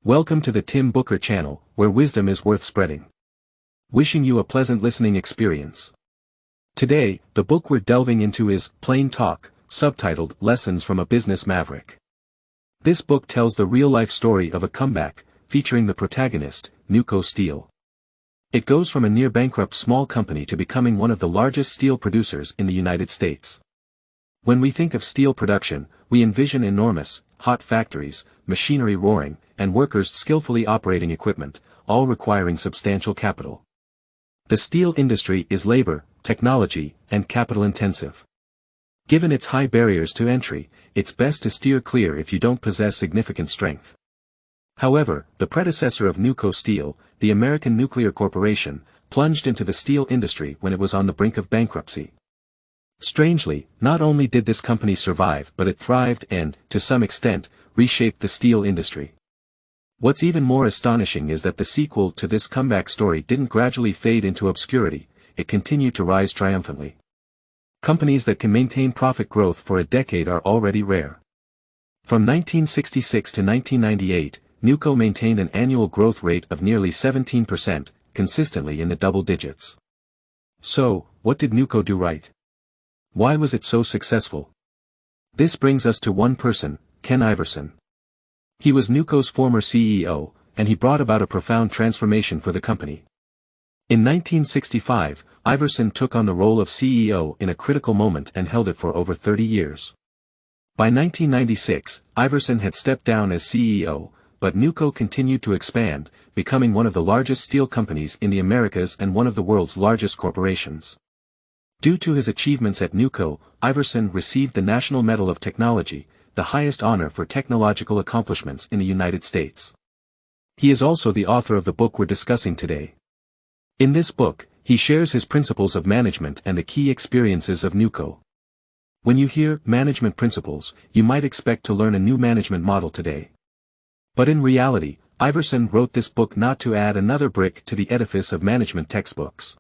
Welcome to the Tim Booker channel, where wisdom is worth spreading. Wishing you a pleasant listening experience. Today, the book we're delving into is Plain Talk, subtitled Lessons from a Business Maverick. This book tells the real-life story of a comeback, featuring the protagonist, Nucor Steel. It goes from a near-bankrupt small company to becoming one of the largest steel producers in the United States. When we think of steel production, we envision enormous, hot factories, machinery roaring, and workers skillfully operating equipment, all requiring substantial capital. The steel industry is labor, technology, and capital-intensive. Given its high barriers to entry, it's best to steer clear if you don't possess significant strength. However, the predecessor of Nucor Steel, the American Nuclear Corporation, plunged into the steel industry when it was on the brink of bankruptcy. Strangely, not only did this company survive but it thrived and, to some extent, reshaped the steel industry. What's even more astonishing is that the sequel to this comeback story didn't gradually fade into obscurity, it continued to rise triumphantly. Companies that can maintain profit growth for a decade are already rare. From 1966 to 1998, Nucor maintained an annual growth rate of nearly 17%, consistently in the double digits. So, what did Nucor do right? Why was it so successful? This brings us to one person, Ken Iverson. He was Nucor's former CEO, and he brought about a profound transformation for the company. In 1965, Iverson took on the role of CEO in a critical moment and held it for over 30 years. By 1996, Iverson had stepped down as CEO, but Nucor continued to expand, becoming one of the largest steel companies in the Americas and one of the world's largest corporations. Due to his achievements at Nucor, Iverson received the National Medal of Technology, the highest honor for technological accomplishments in the United States. He is also the author of the book we're discussing today. In this book, he shares his principles of management and the key experiences of Nucor. When you hear management principles, you might expect to learn a new management model today. But in reality, Iverson wrote this book not to add another brick to the edifice of management textbooks.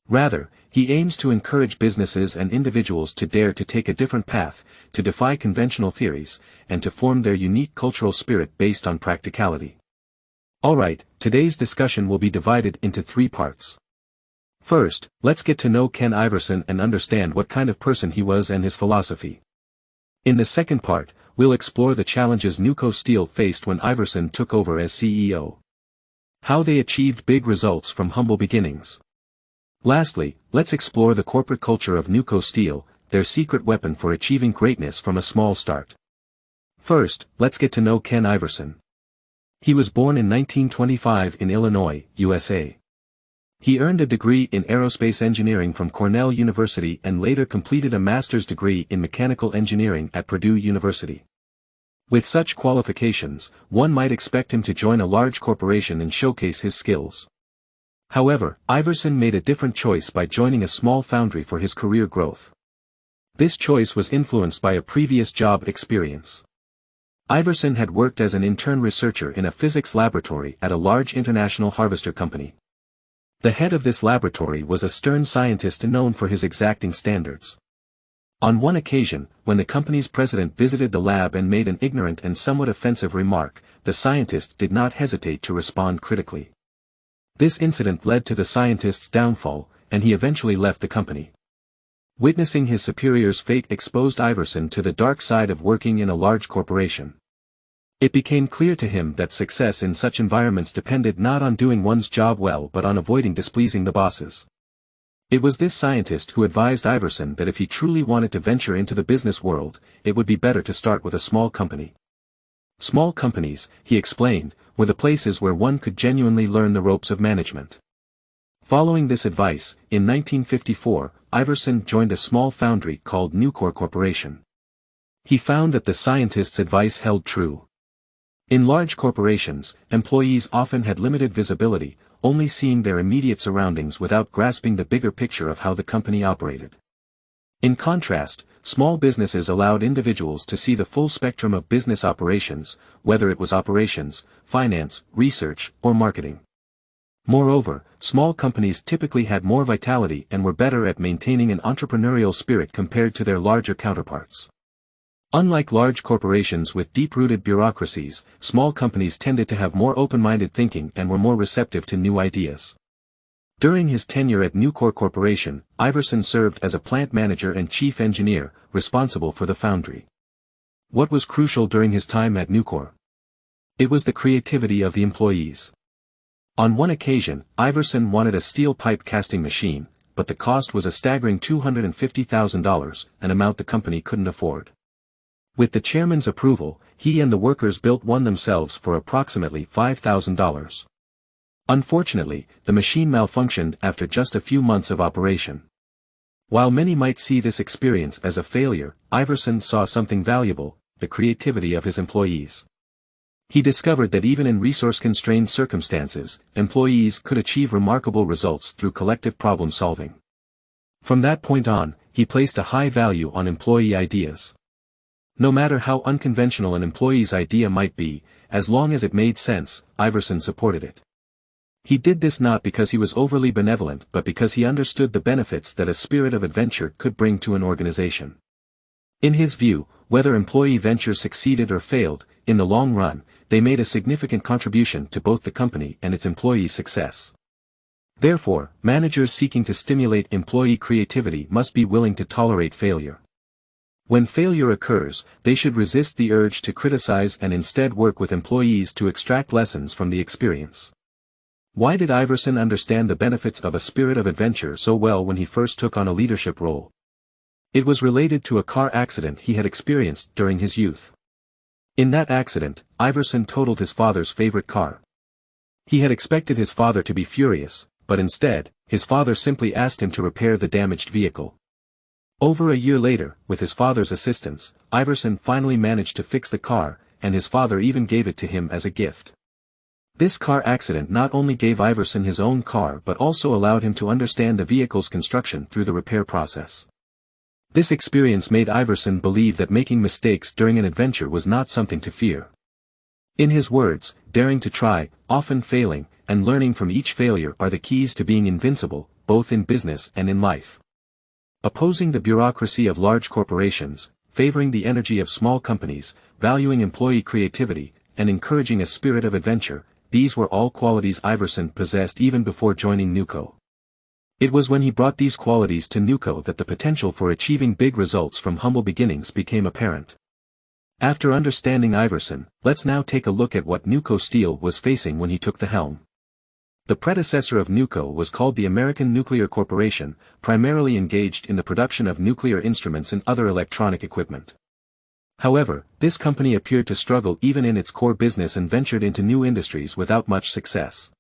Rather, he aims to encourage businesses and individuals to dare to take a different path, to defy conventional theories, and to form their unique cultural spirit based on practicality. Alright, today's discussion will be divided into 3 parts. First, let's get to know Ken Iverson and understand what kind of person he was and his philosophy. In the second part, we'll explore the challenges Nucor Steel faced when Iverson took over as CEO. How they achieved big results from humble beginnings. Lastly, let's explore the corporate culture of Nucor Steel, their secret weapon for achieving greatness from a small start. First, let's get to know Ken Iverson. He was born in 1925 in Illinois, USA. He earned a degree in aerospace engineering from Cornell University and later completed a master's degree in mechanical engineering at Purdue University. With such qualifications, one might expect him to join a large corporation and showcase his skills. However, Iverson made a different choice by joining a small foundry for his career growth. This choice was influenced by a previous job experience. Iverson had worked as an intern researcher in a physics laboratory at a large international harvester company. The head of this laboratory was a stern scientist known for his exacting standards. On one occasion, when the company's president visited the lab and made an ignorant and somewhat offensive remark, the scientist did not hesitate to respond critically. This incident led to the scientist's downfall, and he eventually left the company. Witnessing his superior's fate exposed Iverson to the dark side of working in a large corporation. It became clear to him that success in such environments depended not on doing one's job well but on avoiding displeasing the bosses. It was this scientist who advised Iverson that if he truly wanted to venture into the business world, it would be better to start with a small company. Small companies, he explained, were the places where one could genuinely learn the ropes of management. Following this advice, in 1954, Iverson joined a small foundry called Nucor Corporation. He found that the scientist's advice held true. In large corporations, employees often had limited visibility, only seeing their immediate surroundings without grasping the bigger picture of how the company operated. In contrast, small businesses allowed individuals to see the full spectrum of business operations, whether it was operations, finance, research, or marketing. Moreover, small companies typically had more vitality and were better at maintaining an entrepreneurial spirit compared to their larger counterparts. Unlike large corporations with deep-rooted bureaucracies, small companies tended to have more open-minded thinking and were more receptive to new ideas. During his tenure at Nucor Corporation, Iverson served as a plant manager and chief engineer, responsible for the foundry. What was crucial during his time at Nucor? It was the creativity of the employees. On one occasion, Iverson wanted a steel pipe casting machine, but the cost was a staggering $250,000, an amount the company couldn't afford. With the chairman's approval, he and the workers built one themselves for approximately $5,000. Unfortunately, the machine malfunctioned after just a few months of operation. While many might see this experience as a failure, Iverson saw something valuable: the creativity of his employees. He discovered that even in resource-constrained circumstances, employees could achieve remarkable results through collective problem-solving. From that point on, he placed a high value on employee ideas. No matter how unconventional an employee's idea might be, as long as it made sense, Iverson supported it. He did this not because he was overly benevolent but because he understood the benefits that a spirit of adventure could bring to an organization. In his view, whether employee ventures succeeded or failed, in the long run, they made a significant contribution to both the company and its employees' success. Therefore, managers seeking to stimulate employee creativity must be willing to tolerate failure. When failure occurs, they should resist the urge to criticize and instead work with employees to extract lessons from the experience. Why did Iverson understand the benefits of a spirit of adventure so well when he first took on a leadership role? It was related to a car accident he had experienced during his youth. In that accident, Iverson totaled his father's favorite car. He had expected his father to be furious, but instead, his father simply asked him to repair the damaged vehicle. Over a year later, with his father's assistance, Iverson finally managed to fix the car, and his father even gave it to him as a gift. This car accident not only gave Iverson his own car but also allowed him to understand the vehicle's construction through the repair process. This experience made Iverson believe that making mistakes during an adventure was not something to fear. In his words, daring to try, often failing, and learning from each failure are the keys to being invincible, both in business and in life. Opposing the bureaucracy of large corporations, favoring the energy of small companies, valuing employee creativity, and encouraging a spirit of adventure, these were all qualities Iverson possessed even before joining Nucor. It was when he brought these qualities to Nucor that the potential for achieving big results from humble beginnings became apparent. After understanding Iverson, let's now take a look at what Nucor Steel was facing when he took the helm. The predecessor of Nucor was called the American Nuclear Corporation, primarily engaged in the production of nuclear instruments and other electronic equipment. However, this company appeared to struggle even in its core business and ventured into new industries without much success.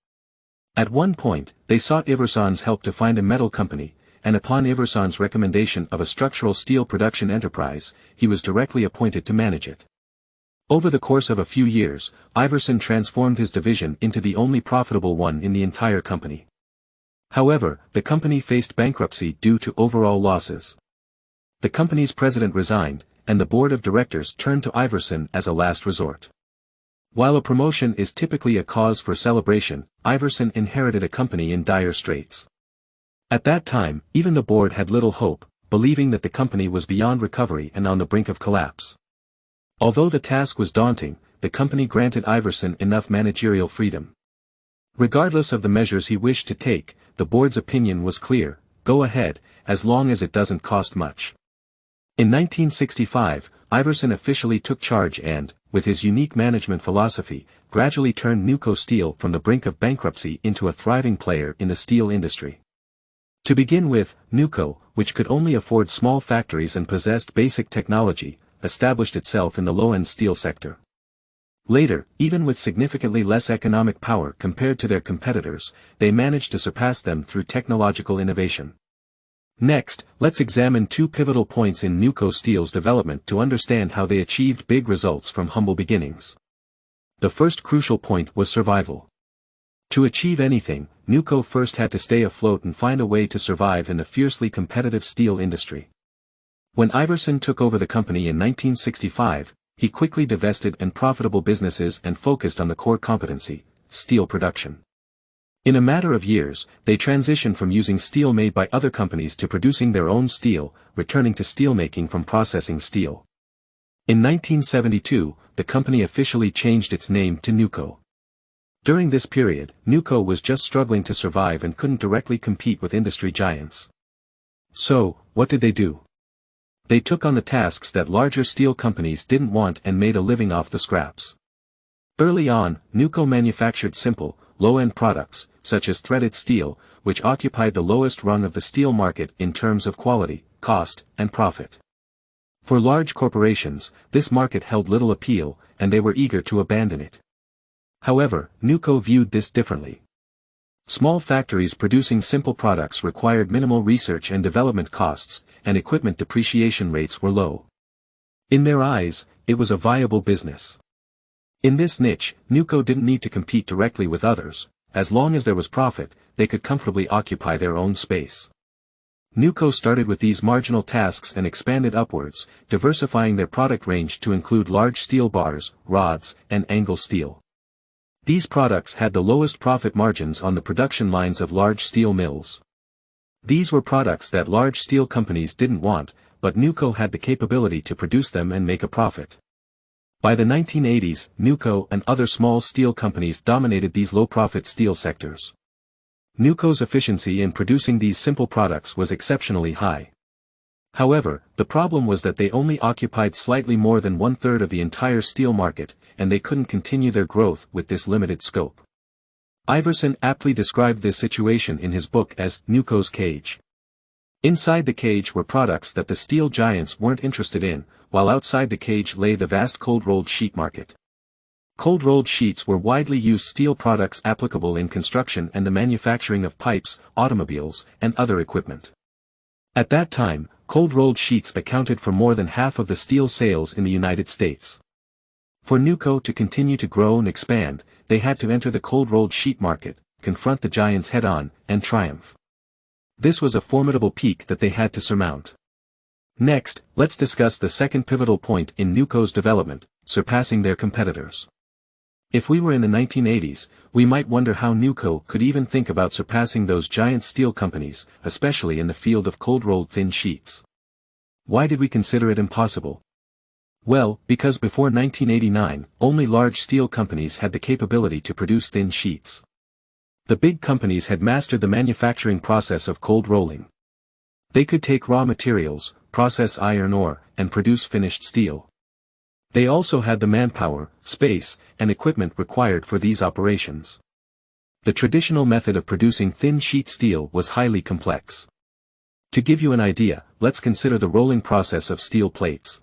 At one point, they sought Iverson's help to find a metal company, and upon Iverson's recommendation of a structural steel production enterprise, he was directly appointed to manage it. Over the course of a few years, Iverson transformed his division into the only profitable one in the entire company. However, the company faced bankruptcy due to overall losses. The company's president resigned, and the board of directors turned to Iverson as a last resort. While a promotion is typically a cause for celebration, Iverson inherited a company in dire straits. At that time, even the board had little hope, believing that the company was beyond recovery and on the brink of collapse. Although the task was daunting, the company granted Iverson enough managerial freedom. Regardless of the measures he wished to take, the board's opinion was clear: go ahead, as long as it doesn't cost much. In 1965, Iverson officially took charge and, with his unique management philosophy, gradually turned Nucor Steel from the brink of bankruptcy into a thriving player in the steel industry. To begin with, Nucor, which could only afford small factories and possessed basic technology, established itself in the low-end steel sector. Later, even with significantly less economic power compared to their competitors, they managed to surpass them through technological innovation. Next, let's examine two pivotal points in Nucor Steel's development to understand how they achieved big results from humble beginnings. The first crucial point was survival. To achieve anything, Nucor first had to stay afloat and find a way to survive in the fiercely competitive steel industry. When Iverson took over the company in 1965, he quickly divested unprofitable businesses and focused on the core competency: steel production. In a matter of years, they transitioned from using steel made by other companies to producing their own steel, returning to steelmaking from processing steel. In 1972, the company officially changed its name to Nucor. During this period, Nucor was just struggling to survive and couldn't directly compete with industry giants. So, what did they do? They took on the tasks that larger steel companies didn't want and made a living off the scraps. Early on, Nucor manufactured simple, low-end products, such as threaded steel, which occupied the lowest rung of the steel market in terms of quality, cost, and profit. For large corporations, this market held little appeal, and they were eager to abandon it. However, Nucor viewed this differently. Small factories producing simple products required minimal research and development costs, and equipment depreciation rates were low. In their eyes, it was a viable business. In this niche, Nucor didn't need to compete directly with others. As long as there was profit, they could comfortably occupy their own space. Nucor started with these marginal tasks and expanded upwards, diversifying their product range to include large steel bars, rods, and angle steel. These products had the lowest profit margins on the production lines of large steel mills. These were products that large steel companies didn't want, but Nucor had the capability to produce them and make a profit. By the 1980s, Nucor and other small steel companies dominated these low-profit steel sectors. Nucor's efficiency in producing these simple products was exceptionally high. However, the problem was that they only occupied slightly more than one-third of the entire steel market, and they couldn't continue their growth with this limited scope. Iverson aptly described this situation in his book as Nucor's cage. Inside the cage were products that the steel giants weren't interested in, while outside the cage lay the vast cold-rolled sheet market. Cold-rolled sheets were widely used steel products applicable in construction and the manufacturing of pipes, automobiles, and other equipment. At that time, cold-rolled sheets accounted for more than half of the steel sales in the United States. For Nucor to continue to grow and expand, they had to enter the cold-rolled sheet market, confront the giants head-on, and triumph. This was a formidable peak that they had to surmount. Next, let's discuss the second pivotal point in Nucor's development, surpassing their competitors. If we were in the 1980s, we might wonder how Nucor could even think about surpassing those giant steel companies, especially in the field of cold-rolled thin sheets. Why did we consider it impossible? Well, because before 1989, only large steel companies had the capability to produce thin sheets. The big companies had mastered the manufacturing process of cold rolling. They could take raw materials, process iron ore, and produce finished steel. They also had the manpower, space, and equipment required for these operations. The traditional method of producing thin sheet steel was highly complex. To give you an idea, let's consider the rolling process of steel plates.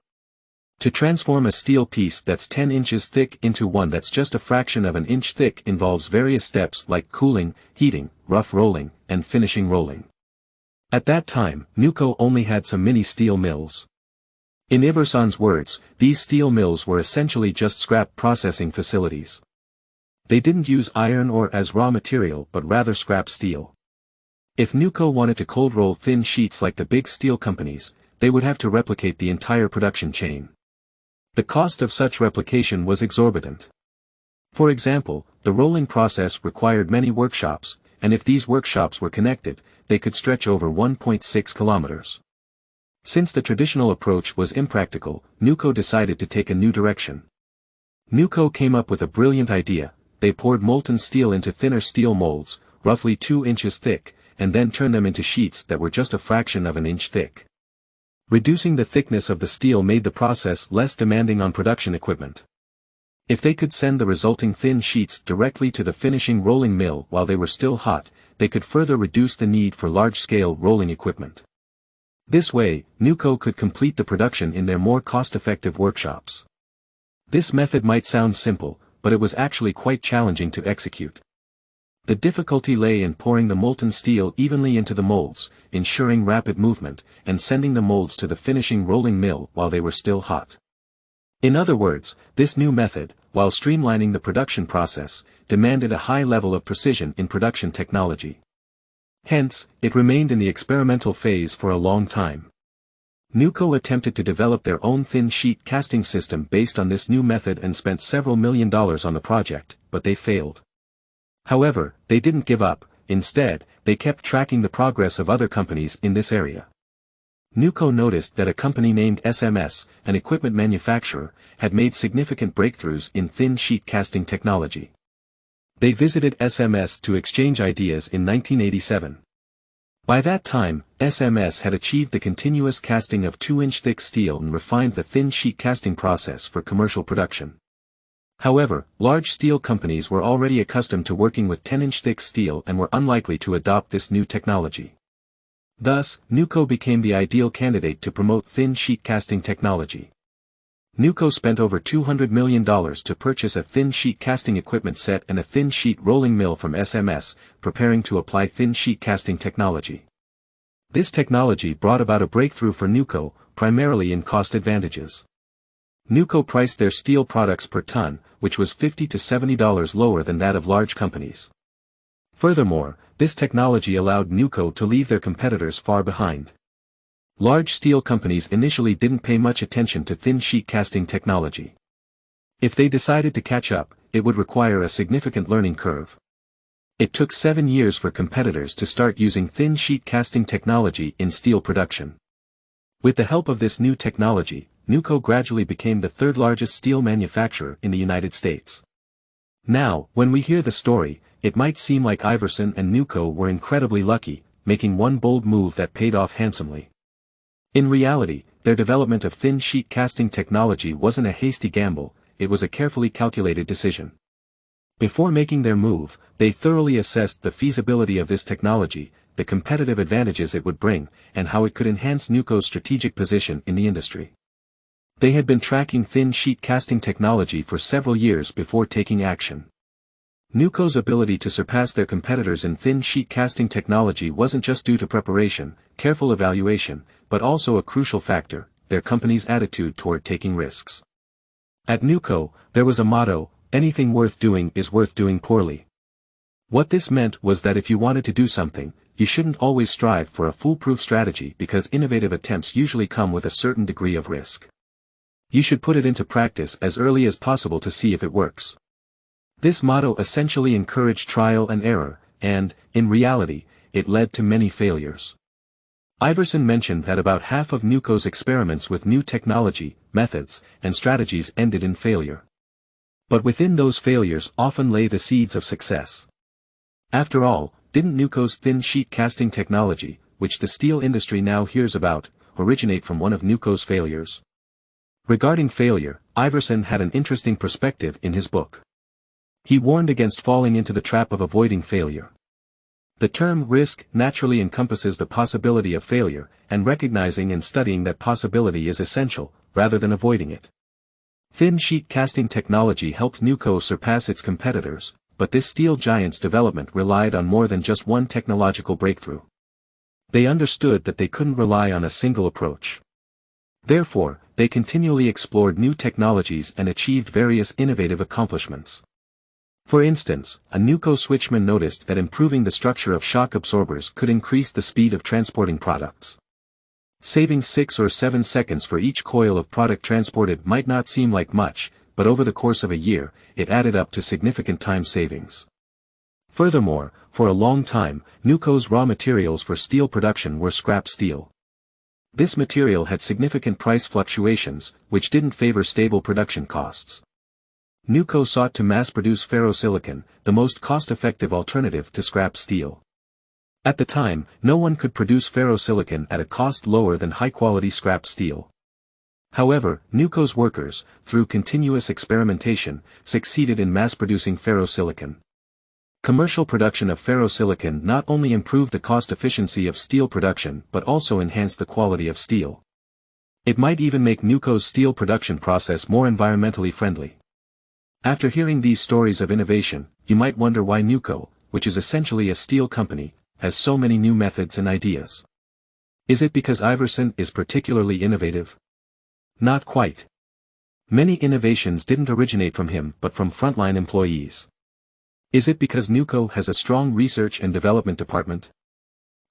To transform a steel piece that's 10 inches thick into one that's just a fraction of an inch thick involves various steps like cooling, heating, rough rolling, and finishing rolling. At that time, Nucor only had some mini steel mills. In Iverson's words, these steel mills were essentially just scrap processing facilities. They didn't use iron ore as raw material but rather scrap steel. If Nucor wanted to cold roll thin sheets like the big steel companies, they would have to replicate the entire production chain. The cost of such replication was exorbitant. For example, the rolling process required many workshops, and if these workshops were connected, they could stretch over 1.6 kilometers. Since the traditional approach was impractical, Nucor decided to take a new direction. Nucor came up with a brilliant idea. They poured molten steel into thinner steel molds, roughly 2 inches thick, and then turned them into sheets that were just a fraction of an inch thick. Reducing the thickness of the steel made the process less demanding on production equipment. If they could send the resulting thin sheets directly to the finishing rolling mill while they were still hot, they could further reduce the need for large-scale rolling equipment. This way, Nucor could complete the production in their more cost-effective workshops. This method might sound simple, but it was actually quite challenging to execute. The difficulty lay in pouring the molten steel evenly into the molds, ensuring rapid movement, and sending the molds to the finishing rolling mill while they were still hot. In other words, this new method, while streamlining the production process, demanded a high level of precision in production technology. Hence, it remained in the experimental phase for a long time. Nucor attempted to develop their own thin sheet casting system based on this new method and spent several $1 million on the project, but they failed. However, they didn't give up. Instead, they kept tracking the progress of other companies in this area. Nucor noticed that a company named SMS, an equipment manufacturer, had made significant breakthroughs in thin sheet casting technology. They visited SMS to exchange ideas in 1987. By that time, SMS had achieved the continuous casting of 2-inch thick steel and refined the thin sheet casting process for commercial production. However, large steel companies were already accustomed to working with 10-inch thick steel and were unlikely to adopt this new technology. Thus, Nucor became the ideal candidate to promote thin sheet casting technology. Nucor spent over $200 million to purchase a thin sheet casting equipment set and a thin sheet rolling mill from SMS, preparing to apply thin sheet casting technology. This technology brought about a breakthrough for Nucor, primarily in cost advantages. Nucor priced their steel products per ton, which was $50 to $70 lower than that of large companies. Furthermore, this technology allowed Nucor to leave their competitors far behind. Large steel companies initially didn't pay much attention to thin sheet casting technology. If they decided to catch up, it would require a significant learning curve. It took 7 years for competitors to start using thin sheet casting technology in steel production. With the help of this new technology, Nucor gradually became the third largest steel manufacturer in the United States. Now, when we hear the story, it might seem like Iverson and Nucor were incredibly lucky, making one bold move that paid off handsomely. In reality, their development of thin sheet casting technology wasn't a hasty gamble, it was a carefully calculated decision. Before making their move, they thoroughly assessed the feasibility of this technology, the competitive advantages it would bring, and how it could enhance Nucor's strategic position in the industry. They had been tracking thin sheet casting technology for several years before taking action. Nucor's ability to surpass their competitors in thin sheet casting technology wasn't just due to preparation, careful evaluation, but also a crucial factor, their company's attitude toward taking risks. At Nucor, there was a motto, anything worth doing is worth doing poorly. What this meant was that if you wanted to do something, you shouldn't always strive for a foolproof strategy because innovative attempts usually come with a certain degree of risk. You should put it into practice as early as possible to see if it works. This motto essentially encouraged trial and error, and, in reality, it led to many failures. Iverson mentioned that about half of Nucor's experiments with new technology, methods, and strategies ended in failure. But within those failures often lay the seeds of success. After all, didn't Nucor's thin sheet casting technology, which the steel industry now hears about, originate from one of Nucor's failures? Regarding failure, Iverson had an interesting perspective in his book. He warned against falling into the trap of avoiding failure. The term risk naturally encompasses the possibility of failure, and recognizing and studying that possibility is essential, rather than avoiding it. Thin sheet casting technology helped Nucor surpass its competitors, but this steel giant's development relied on more than just one technological breakthrough. They understood that they couldn't rely on a single approach. Therefore, they continually explored new technologies and achieved various innovative accomplishments. For instance, a Nucor switchman noticed that improving the structure of shock absorbers could increase the speed of transporting products. Saving 6 or 7 seconds for each coil of product transported might not seem like much, but over the course of a year, it added up to significant time savings. Furthermore, for a long time, Nucor's raw materials for steel production were scrap steel. This material had significant price fluctuations, which didn't favor stable production costs. Nucor sought to mass-produce ferrosilicon, the most cost-effective alternative to scrap steel. At the time, no one could produce ferrosilicon at a cost lower than high-quality scrap steel. However, Nucor's workers, through continuous experimentation, succeeded in mass-producing ferrosilicon. Commercial production of ferrosilicon not only improved the cost efficiency of steel production but also enhanced the quality of steel. It might even make Nucor's steel production process more environmentally friendly. After hearing these stories of innovation, you might wonder why Nucor, which is essentially a steel company, has so many new methods and ideas. Is it because Iverson is particularly innovative? Not quite. Many innovations didn't originate from him but from frontline employees. Is it because Nucor has a strong research and development department?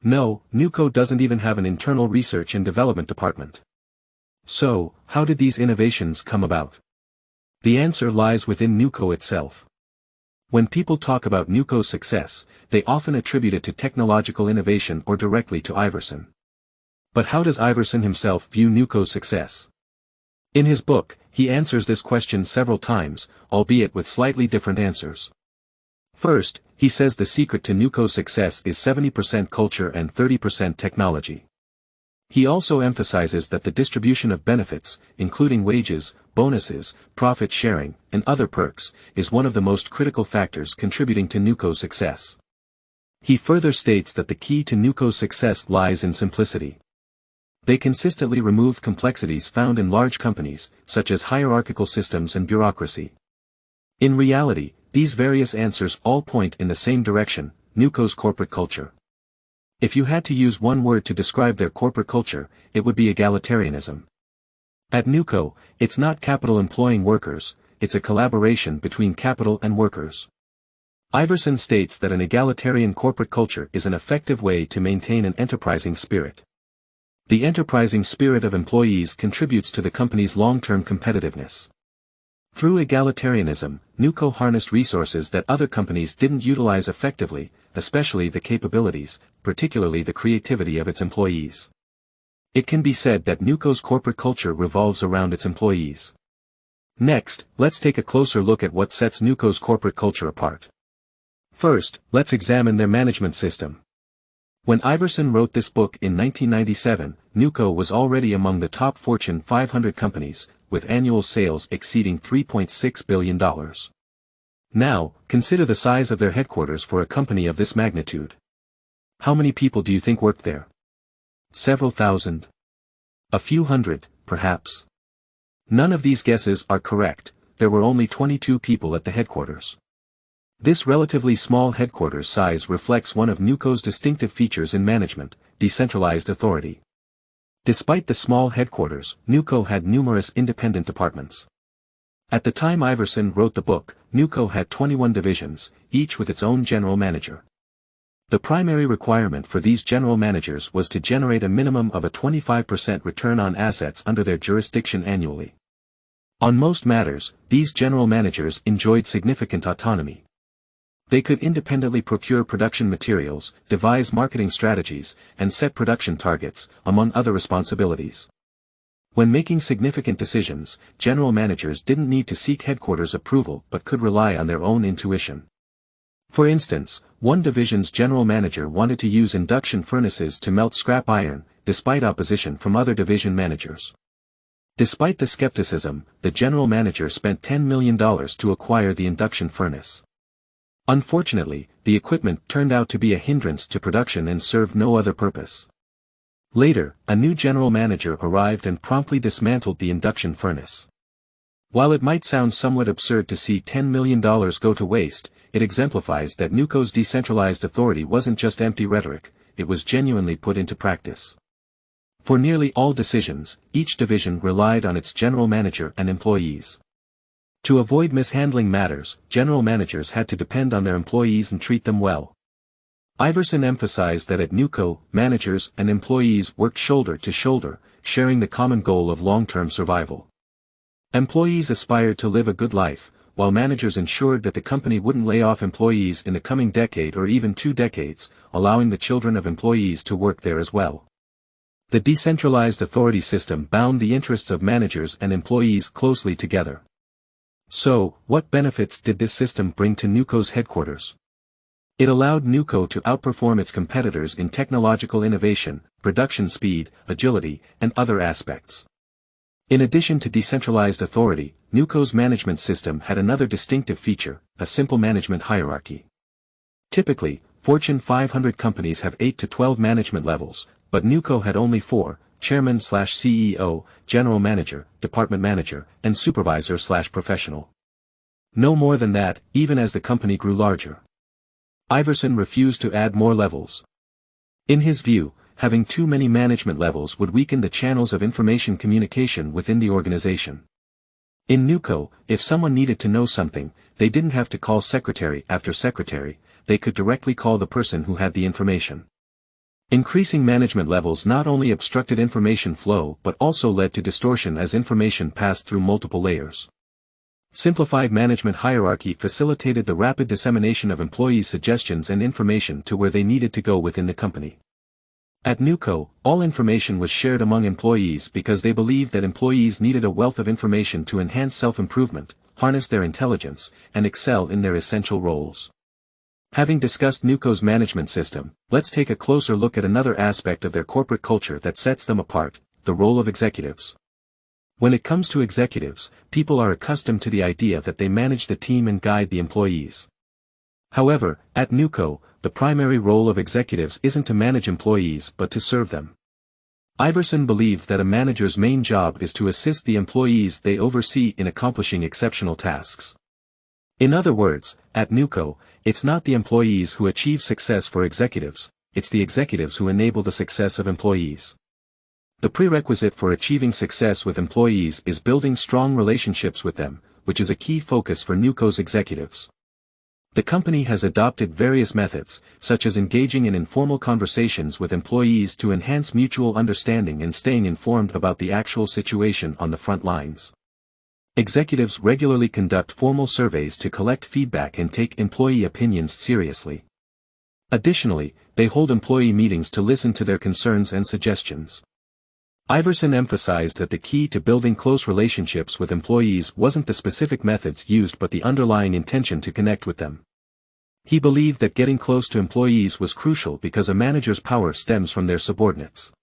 No, Nucor doesn't even have an internal research and development department. So, how did these innovations come about? The answer lies within Nucor itself. When people talk about Nucor's success, they often attribute it to technological innovation or directly to Iverson. But how does Iverson himself view Nuco's success? In his book, he answers this question several times, albeit with slightly different answers. First, he says the secret to Nuco's success is 70% culture and 30% technology. He also emphasizes that the distribution of benefits, including wages, bonuses, profit sharing, and other perks, is one of the most critical factors contributing to Nuco's success. He further states that the key to Nuco's success lies in simplicity. They consistently removed complexities found in large companies, such as hierarchical systems and bureaucracy. In reality, these various answers all point in the same direction: Nuco's corporate culture. If you had to use one word to describe their corporate culture, it would be egalitarianism. At Nuco, it's not capital employing workers, it's a collaboration between capital and workers. Iverson states that an egalitarian corporate culture is an effective way to maintain an enterprising spirit. The enterprising spirit of employees contributes to the company's long-term competitiveness. Through egalitarianism, Nuco harnessed resources that other companies didn't utilize effectively, especially the capabilities, particularly the creativity of its employees. It can be said that Nuco's corporate culture revolves around its employees. Next, let's take a closer look at what sets Nuco's corporate culture apart. First, let's examine their management system. When Iverson wrote this book in 1997, Nuco was already among the top Fortune 500 companies, with annual sales exceeding $3.6 billion. Now, consider the size of their headquarters for a company of this magnitude. How many people do you think worked there? Several thousand? A few hundred, perhaps? None of these guesses are correct. There were only 22 people at the headquarters. This relatively small headquarters size reflects one of Nuco's distinctive features in management: decentralized authority. Despite the small headquarters, Nuco had numerous independent departments. At the time Iverson wrote the book, Nuco had 21 divisions, each with its own general manager. The primary requirement for these general managers was to generate a minimum of a 25% return on assets under their jurisdiction annually. On most matters, these general managers enjoyed significant autonomy. They could independently procure production materials, devise marketing strategies, and set production targets, among other responsibilities. When making significant decisions, general managers didn't need to seek headquarters approval but could rely on their own intuition. For instance, one division's general manager wanted to use induction furnaces to melt scrap iron, despite opposition from other division managers. Despite the skepticism, the general manager spent $10 million to acquire the induction furnace. Unfortunately, the equipment turned out to be a hindrance to production and served no other purpose. Later, a new general manager arrived and promptly dismantled the induction furnace. While it might sound somewhat absurd to see $10 million go to waste, it exemplifies that Nuco's decentralized authority wasn't just empty rhetoric, it was genuinely put into practice. For nearly all decisions, each division relied on its general manager and employees. To avoid mishandling matters, general managers had to depend on their employees and treat them well. Iverson emphasized that at Nuco, managers and employees worked shoulder to shoulder, sharing the common goal of long-term survival. Employees aspired to live a good life, while managers ensured that the company wouldn't lay off employees in the coming decade or even 2 decades, allowing the children of employees to work there as well. The decentralized authority system bound the interests of managers and employees closely together. So, what benefits did this system bring to Nuco's headquarters? It allowed Nuco to outperform its competitors in technological innovation, production speed, agility, and other aspects. In addition to decentralized authority, Nuco's management system had another distinctive feature: a simple management hierarchy. Typically, Fortune 500 companies have 8 to 12 management levels, but Nuco had only 4: chairman/CEO, general manager, department manager, and supervisor/professional. No more than that, even as the company grew larger. Iverson refused to add more levels. In his view, having too many management levels would weaken the channels of information communication within the organization. In Nuco, if someone needed to know something, they didn't have to call secretary after secretary, they could directly call the person who had the information. Increasing management levels not only obstructed information flow but also led to distortion as information passed through multiple layers. Simplified management hierarchy facilitated the rapid dissemination of employees' suggestions and information to where they needed to go within the company. At Nucor, all information was shared among employees because they believed that employees needed a wealth of information to enhance self-improvement, harness their intelligence, and excel in their essential roles. Having discussed Nucor's management system, let's take a closer look at another aspect of their corporate culture that sets them apart, the role of executives. When it comes to executives, people are accustomed to the idea that they manage the team and guide the employees. However, at Nucor, the primary role of executives isn't to manage employees but to serve them. Iverson believed that a manager's main job is to assist the employees they oversee in accomplishing exceptional tasks. In other words, at Nucor, it's not the employees who achieve success for executives, it's the executives who enable the success of employees. The prerequisite for achieving success with employees is building strong relationships with them, which is a key focus for Nucor's executives. The company has adopted various methods, such as engaging in informal conversations with employees to enhance mutual understanding and staying informed about the actual situation on the front lines. Executives regularly conduct formal surveys to collect feedback and take employee opinions seriously. Additionally, they hold employee meetings to listen to their concerns and suggestions. Iverson emphasized that the key to building close relationships with employees wasn't the specific methods used but the underlying intention to connect with them. He believed that getting close to employees was crucial because a manager's power stems from their subordinates.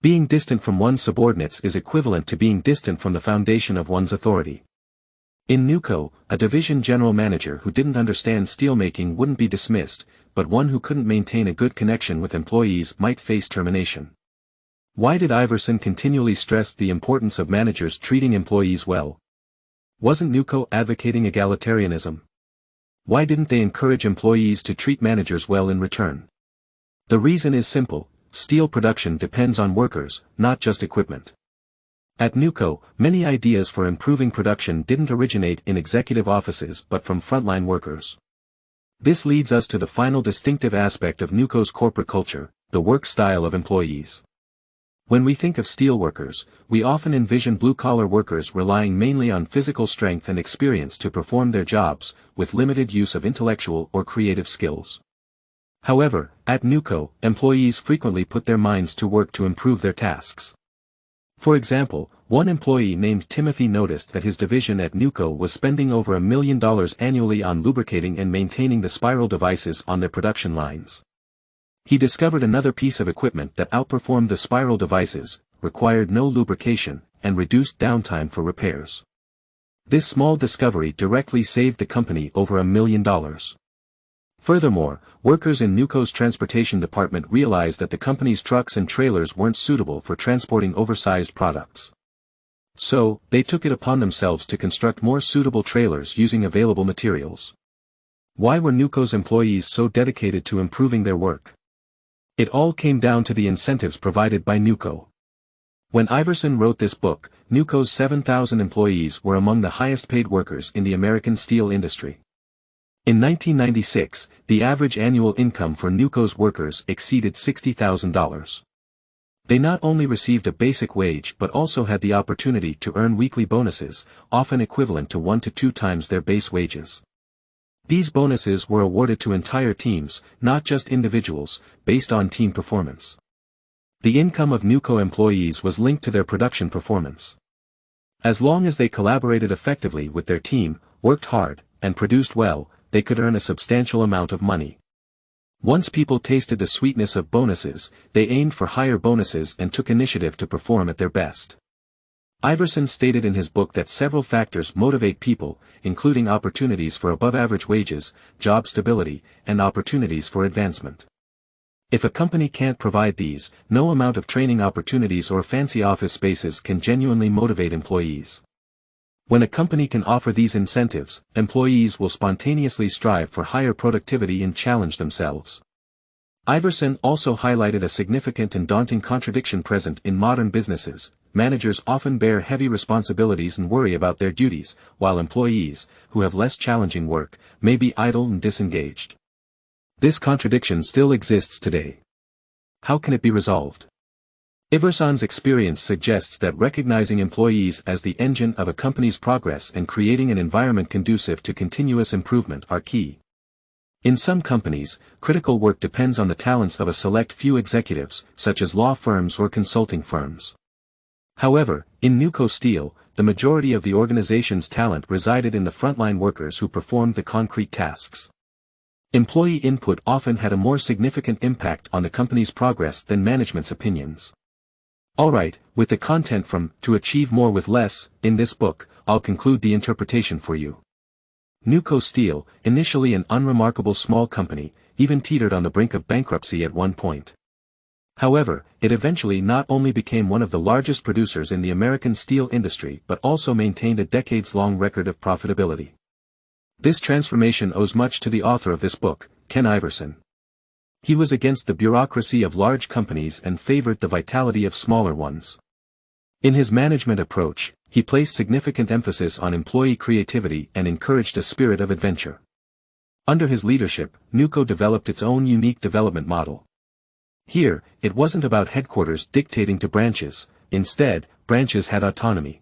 Being distant from one's subordinates is equivalent to being distant from the foundation of one's authority. In Nucor, a division general manager who didn't understand steelmaking wouldn't be dismissed, but one who couldn't maintain a good connection with employees might face termination. Why did Iverson continually stress the importance of managers treating employees well? Wasn't Nucor advocating egalitarianism? Why didn't they encourage employees to treat managers well in return? The reason is simple: steel production depends on workers, not just equipment. At Nucor, many ideas for improving production didn't originate in executive offices but from frontline workers. This leads us to the final distinctive aspect of Nucor's corporate culture, the work style of employees. When we think of steelworkers, we often envision blue-collar workers relying mainly on physical strength and experience to perform their jobs, with limited use of intellectual or creative skills. However, at Nucor, employees frequently put their minds to work to improve their tasks. For example, one employee named Timothy noticed that his division at Nucor was spending over $1 million annually on lubricating and maintaining the spiral devices on their production lines. He discovered another piece of equipment that outperformed the spiral devices, required no lubrication, and reduced downtime for repairs. This small discovery directly saved the company over $1 million. Furthermore, workers in Nucor's transportation department realized that the company's trucks and trailers weren't suitable for transporting oversized products. So, they took it upon themselves to construct more suitable trailers using available materials. Why were Nucor's employees so dedicated to improving their work? It all came down to the incentives provided by Nucor. When Iverson wrote this book, Nucor's 7,000 employees were among the highest-paid workers in the American steel industry. In 1996, the average annual income for Nucor's workers exceeded $60,000. They not only received a basic wage but also had the opportunity to earn weekly bonuses, often equivalent to 1 to 2 times their base wages. These bonuses were awarded to entire teams, not just individuals, based on team performance. The income of Nucor employees was linked to their production performance. As long as they collaborated effectively with their team, worked hard, and produced well, they could earn a substantial amount of money. Once people tasted the sweetness of bonuses, they aimed for higher bonuses and took initiative to perform at their best. Iverson stated in his book that several factors motivate people, including opportunities for above-average wages, job stability, and opportunities for advancement. If a company can't provide these, no amount of training opportunities or fancy office spaces can genuinely motivate employees. When a company can offer these incentives, employees will spontaneously strive for higher productivity and challenge themselves. Iverson also highlighted a significant and daunting contradiction present in modern businesses. Managers often bear heavy responsibilities and worry about their duties, while employees, who have less challenging work, may be idle and disengaged. This contradiction still exists today. How can it be resolved? Iverson's experience suggests that recognizing employees as the engine of a company's progress and creating an environment conducive to continuous improvement are key. In some companies, critical work depends on the talents of a select few executives, such as law firms or consulting firms. However, in Nucor Steel, the majority of the organization's talent resided in the frontline workers who performed the concrete tasks. Employee input often had a more significant impact on the company's progress than management's opinions. Alright, with the content from To Achieve More with Less in this book, I'll conclude the interpretation for you. Nucor Steel, initially an unremarkable small company, even teetered on the brink of bankruptcy at one point. However, it eventually not only became one of the largest producers in the American steel industry but also maintained a decades-long record of profitability. This transformation owes much to the author of this book, Ken Iverson. He was against the bureaucracy of large companies and favored the vitality of smaller ones. In his management approach, he placed significant emphasis on employee creativity and encouraged a spirit of adventure. Under his leadership, Nucor developed its own unique development model. Here, it wasn't about headquarters dictating to branches, instead, branches had autonomy.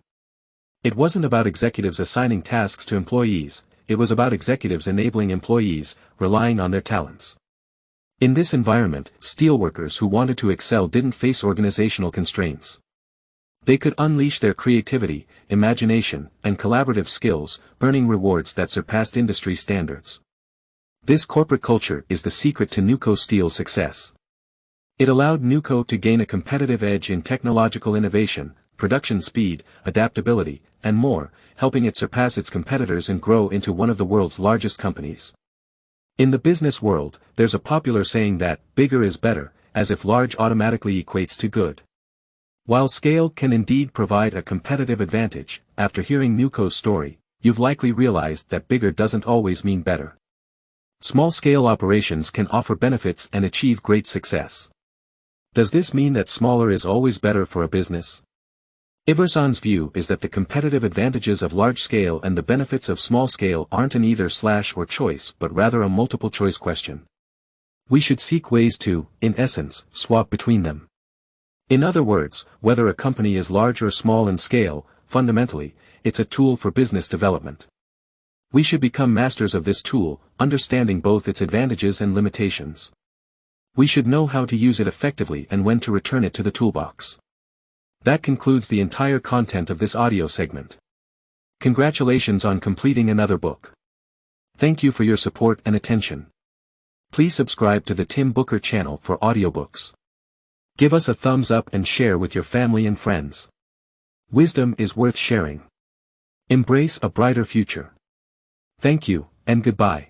It wasn't about executives assigning tasks to employees, it was about executives enabling employees, relying on their talents. In this environment, steelworkers who wanted to excel didn't face organizational constraints. They could unleash their creativity, imagination, and collaborative skills, earning rewards that surpassed industry standards. This corporate culture is the secret to Nucor Steel's success. It allowed Nucor to gain a competitive edge in technological innovation, production speed, adaptability, and more, helping it surpass its competitors and grow into one of the world's largest companies. In the business world, there's a popular saying that, bigger is better, as if large automatically equates to good. While scale can indeed provide a competitive advantage, after hearing Nucor's story, you've likely realized that bigger doesn't always mean better. Small-scale operations can offer benefits and achieve great success. Does this mean that smaller is always better for a business? Iverson's view is that the competitive advantages of large-scale and the benefits of small-scale aren't an either/or choice but rather a multiple-choice question. We should seek ways to, in essence, swap between them. In other words, whether a company is large or small in scale, fundamentally, it's a tool for business development. We should become masters of this tool, understanding both its advantages and limitations. We should know how to use it effectively and when to return it to the toolbox. That concludes the entire content of this audio segment. Congratulations on completing another book. Thank you for your support and attention. Please subscribe to the Tim Booker channel for audiobooks. Give us a thumbs up and share with your family and friends. Wisdom is worth sharing. Embrace a brighter future. Thank you, and goodbye.